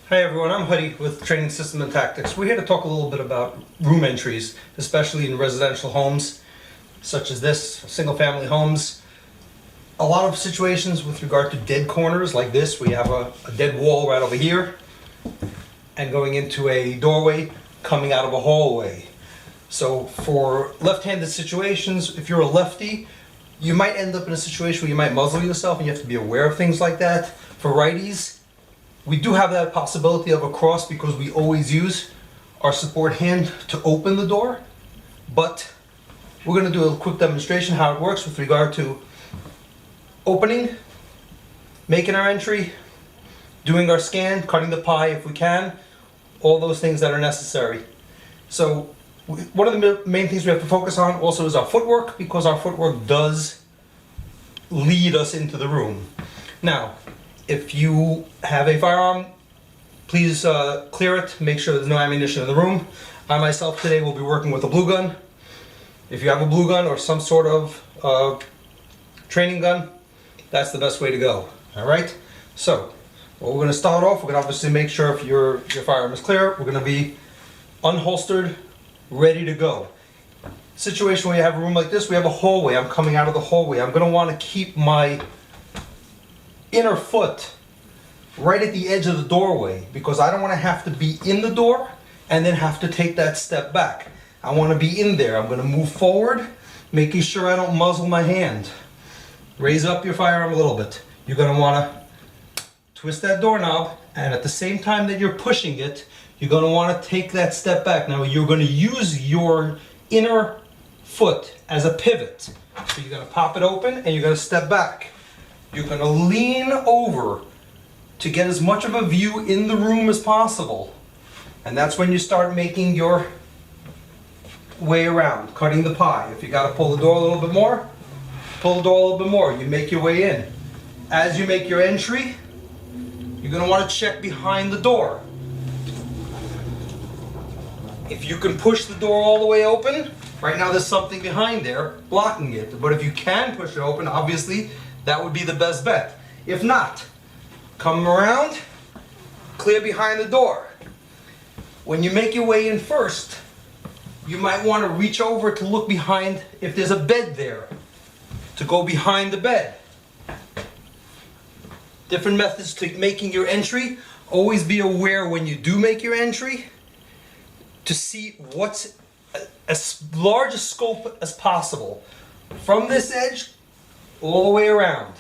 Hi everyone, I'm Huddy with Training System and Tactics. We're here to talk a little bit about room entries, especially in residential homes such as this, single family homes. A lot of situations with regard to dead corners like this, we have a dead wall right over here and going into a doorway coming out of a hallway. So for left-handed situations, if you're a lefty, you might end up in a situation where you might muzzle yourself and you have to be aware of things like that. For righties, we do have that possibility of a cross because we always use our support hand to open the door, but we're going to do a quick demonstration how it works with regard to opening, making our entry, doing our scan, cutting the pie if we can, all those things that are necessary. So one of the main things we have to focus on also is our footwork, because our footwork does lead us into the room. Now, if you have a firearm, please clear it, make sure there's no ammunition in the room. I myself today will be working with a blue gun. If you have a blue gun or some sort of training gun, that's the best way to go. Alright, so what we're going to start off, we're going to obviously make sure if your firearm is clear, we're going to be unholstered, ready to go. Situation where you have a room like this, we have a hallway, I'm coming out of the hallway, I'm going to want to keep my inner foot right at the edge of the doorway because I don't want to have to be in the door and then have to take that step back. I want to be in there. I'm going to move forward, making sure I don't muzzle my hand. Raise up your firearm a little bit. You're going to want to twist that doorknob, and at the same time that you're pushing it, you're going to want to take that step back. Now you're going to use your inner foot as a pivot. So you're going to pop it open and you're going to step back. You're going to lean over to get as much of a view in the room as possible. And that's when you start making your way around, cutting the pie. If you got to pull the door a little bit more, pull the door a little bit more. You make your way in. As you make your entry, you're going to want to check behind the door. If you can push the door all the way open, right now there's something behind there blocking it. But if you can push it open, obviously, that would be the best bet. If not, come around, clear behind the door. When you make your way in first, you might want to reach over to look behind if there's a bed there, to go behind the bed. Different methods to making your entry. Always be aware when you do make your entry to see what's as large a scope as possible. From this edge, all the way around.